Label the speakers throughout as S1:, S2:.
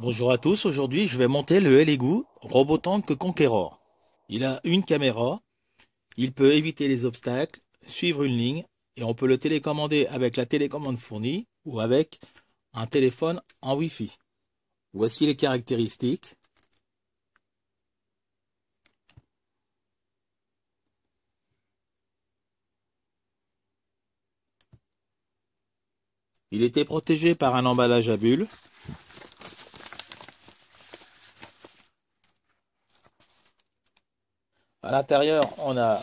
S1: Bonjour à tous, aujourd'hui je vais monter le Elegoo Robotank Conqueror. Il a une caméra, il peut éviter les obstacles, suivre une ligne et on peut le télécommander avec la télécommande fournie ou avec un téléphone en Wi-Fi. Voici les caractéristiques. Il était protégé par un emballage à bulles. À l'intérieur, on a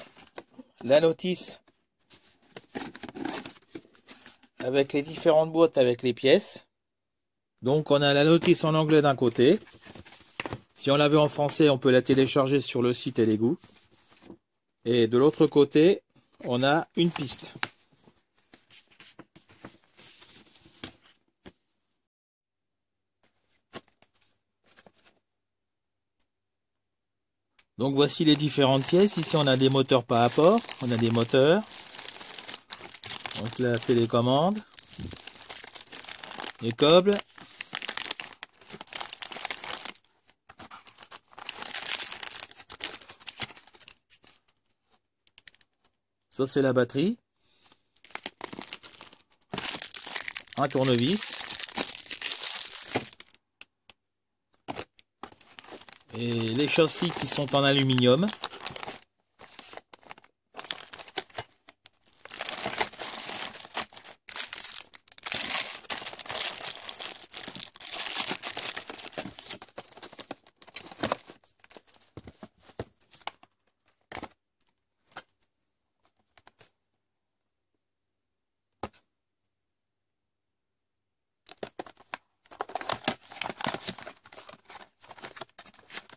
S1: la notice avec les différentes boîtes avec les pièces. Donc on a la notice en anglais d'un côté. Si on la veut en français, on peut la télécharger sur le site Elegoo. Et de l'autre côté, on a une piste. Donc voici les différentes pièces. Ici on a des moteurs par apport. On a des moteurs. Donc la télécommande. Les câbles. Ça c'est la batterie. Un tournevis. Et les châssis qui sont en aluminium.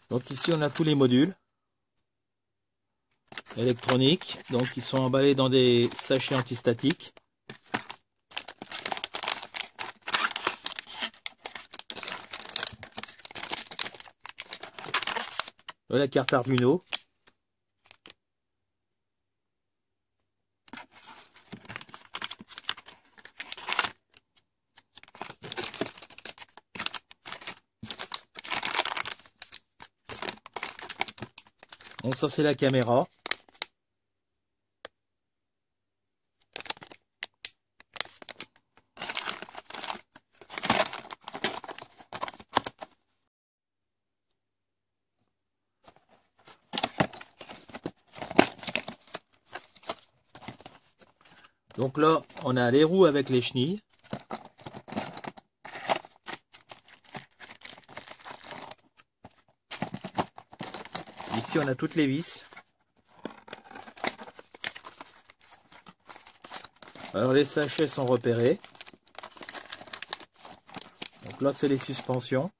S1: Donc ici on a tous les modules électroniques, donc ils sont emballés dans des sachets antistatiques. Là, la carte Arduino. Donc ça c'est la caméra. Donc là on a les roues avec les chenilles. Ici on a toutes les vis. Alors les sachets sont repérés. Donc là c'est les suspensions.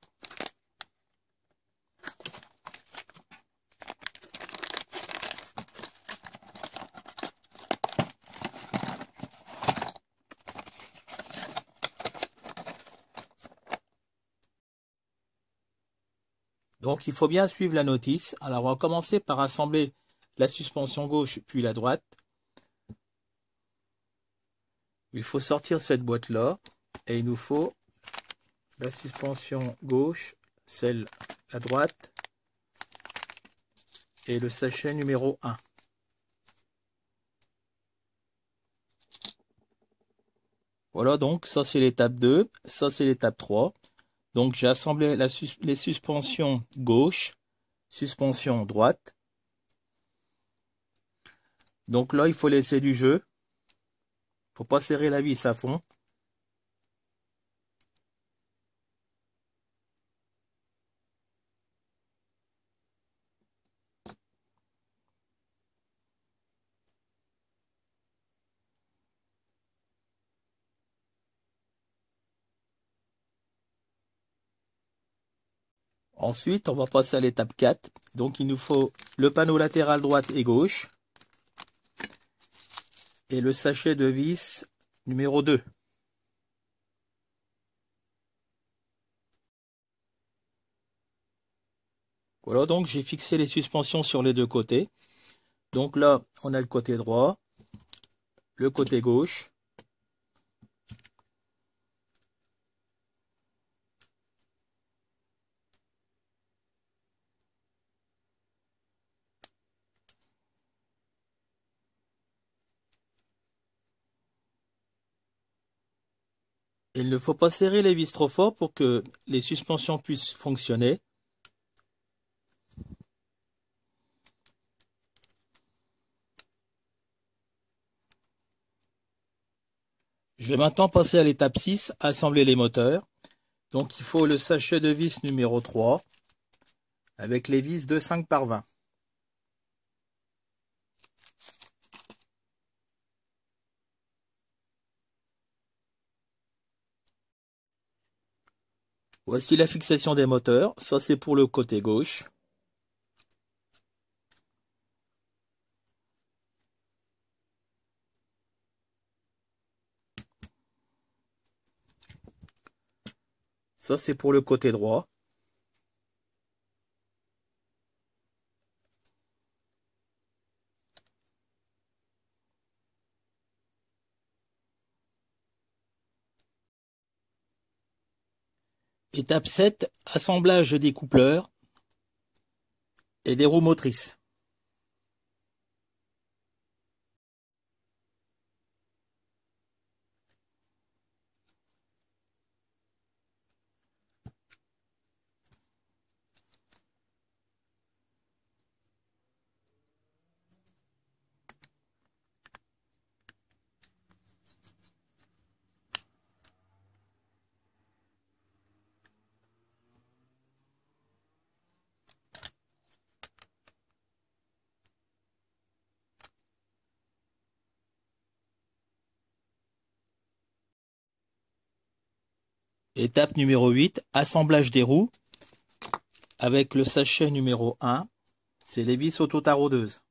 S1: Donc il faut bien suivre la notice. Alors on va commencer par assembler la suspension gauche puis la droite. Il faut sortir cette boîte là et il nous faut la suspension gauche, celle à droite et le sachet numéro 1. Voilà, donc ça c'est l'étape 2, ça c'est l'étape 3. Donc j'ai assemblé les suspensions gauche, suspension droite. Donc là il faut laisser du jeu. Faut pas serrer la vis à fond. Ensuite, on va passer à l'étape 4. Donc, il nous faut le panneau latéral droite et gauche. Et le sachet de vis numéro 2. Voilà, donc j'ai fixé les suspensions sur les deux côtés. Donc là, on a le côté droit, le côté gauche. Il ne faut pas serrer les vis trop fort pour que les suspensions puissent fonctionner. Je vais maintenant passer à l'étape 6, assembler les moteurs. Donc il faut le sachet de vis numéro 3 avec les vis de 5 par 20. Voici la fixation des moteurs. Ça c'est pour le côté gauche. Ça c'est pour le côté droit. Étape 7, assemblage des coupleurs et des roues motrices. Étape numéro 8, assemblage des roues avec le sachet numéro 1, c'est les vis auto-taraudeuses.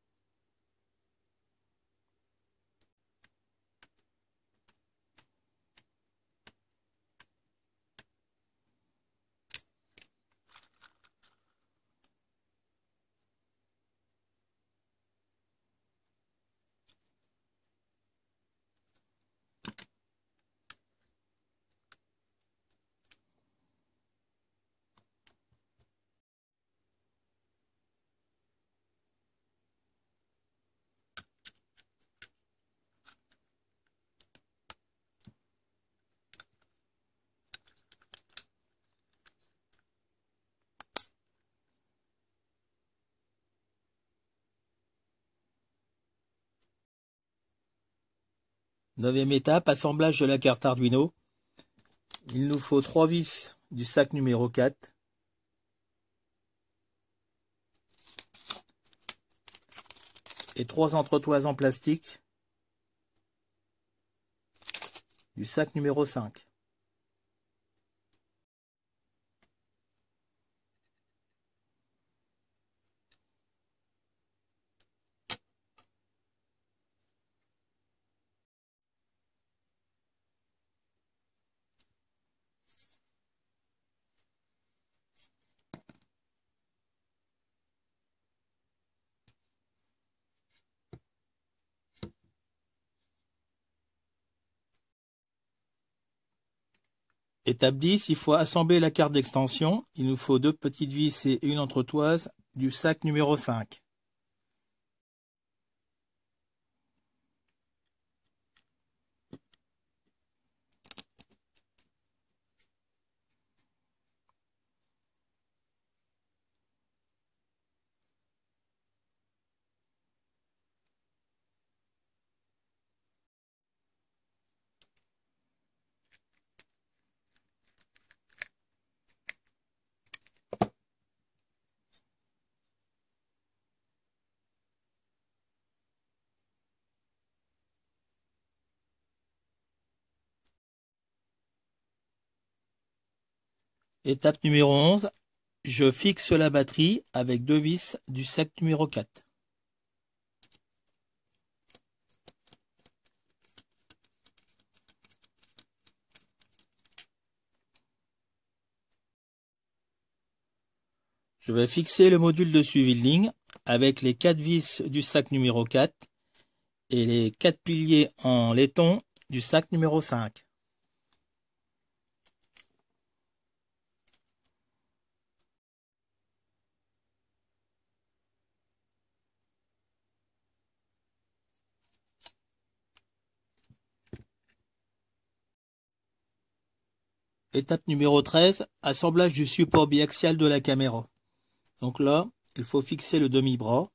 S1: Neuvième étape, assemblage de la carte Arduino. Il nous faut 3 vis du sac numéro 4. Et 3 entretoises en plastique du sac numéro 5. Étape 10, il faut assembler la carte d'extension. Il nous faut 2 petites vis et une entretoise du sac numéro 5. Étape numéro 11, je fixe la batterie avec 2 vis du sac numéro 4. Je vais fixer le module de suivi de ligne avec les 4 vis du sac numéro 4 et les 4 piliers en laiton du sac numéro 5. Étape numéro 13, assemblage du support biaxial de la caméra. Donc là, il faut fixer le demi-bras.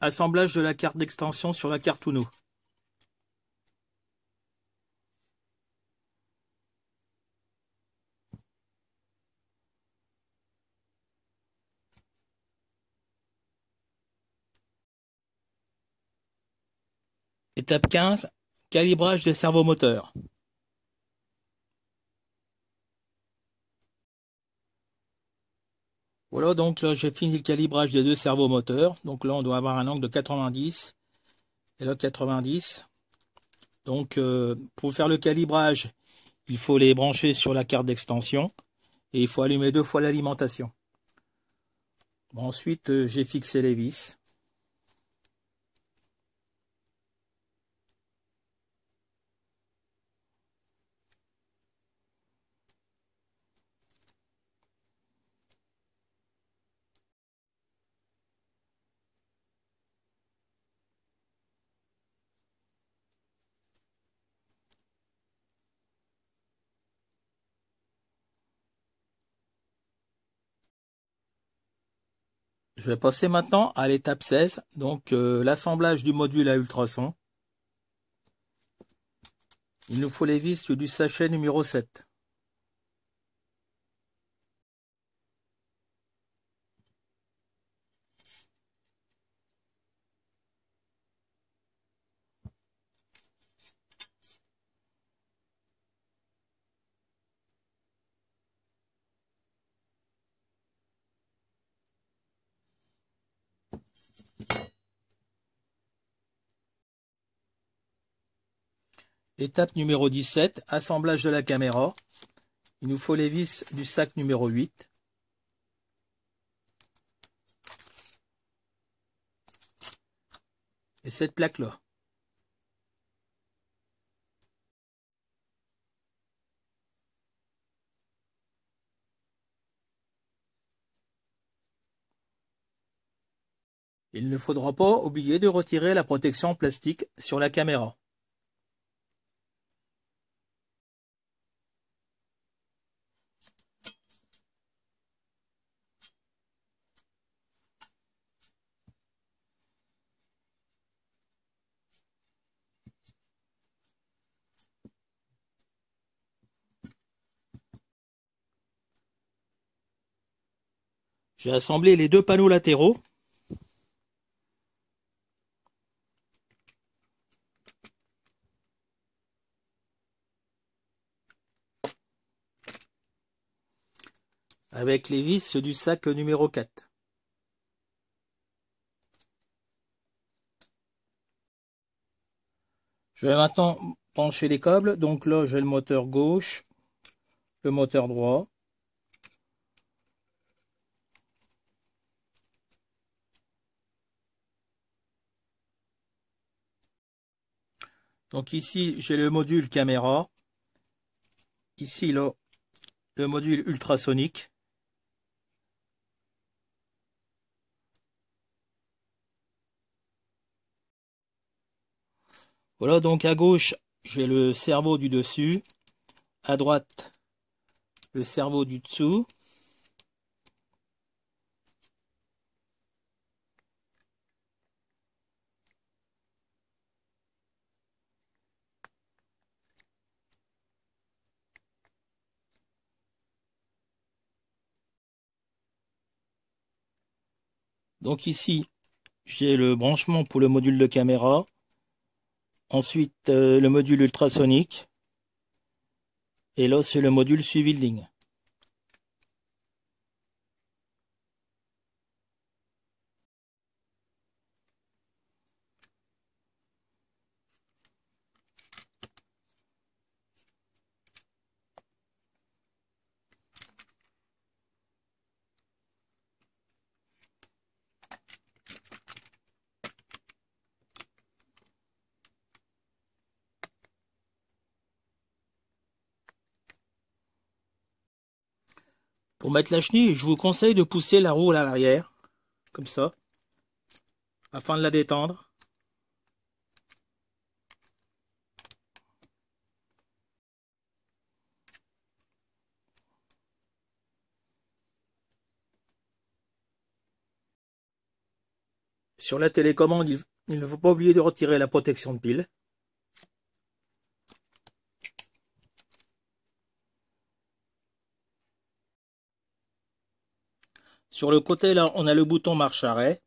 S1: Assemblage de la carte d'extension sur la carte Uno. Étape 15, calibrage des servomoteurs. Voilà, donc là j'ai fini le calibrage des deux servomoteurs. Donc là on doit avoir un angle de 90 et là 90. Donc pour faire le calibrage, il faut les brancher sur la carte d'extension et il faut allumer 2 fois l'alimentation. Bon, ensuite j'ai fixé les vis. Je vais passer maintenant à l'étape 16, donc l'assemblage du module à ultrasons. Il nous faut les vis du sachet numéro 7. Étape numéro 17, assemblage de la caméra. Il nous faut les vis du sac numéro 8. Et cette plaque-là. Il ne faudra pas oublier de retirer la protection plastique sur la caméra. J'ai assemblé les 2 panneaux latéraux. Avec les vis du sac numéro 4. Je vais maintenant pencher les câbles. Donc là, j'ai le moteur gauche, le moteur droit. Donc ici, j'ai le module caméra. Ici, là, le module ultrasonique. Voilà, donc à gauche, j'ai le cerveau du dessus, à droite, le cerveau du dessous. Donc ici, j'ai le branchement pour le module de caméra. Ensuite, le module ultrasonique. Et là, c'est le module suivi de ligne. Pour mettre la chenille, je vous conseille de pousser la roue à l'arrière, comme ça, afin de la détendre. Sur la télécommande, il ne faut pas oublier de retirer la protection de pile. Sur le côté, là, on a le bouton marche-arrêt.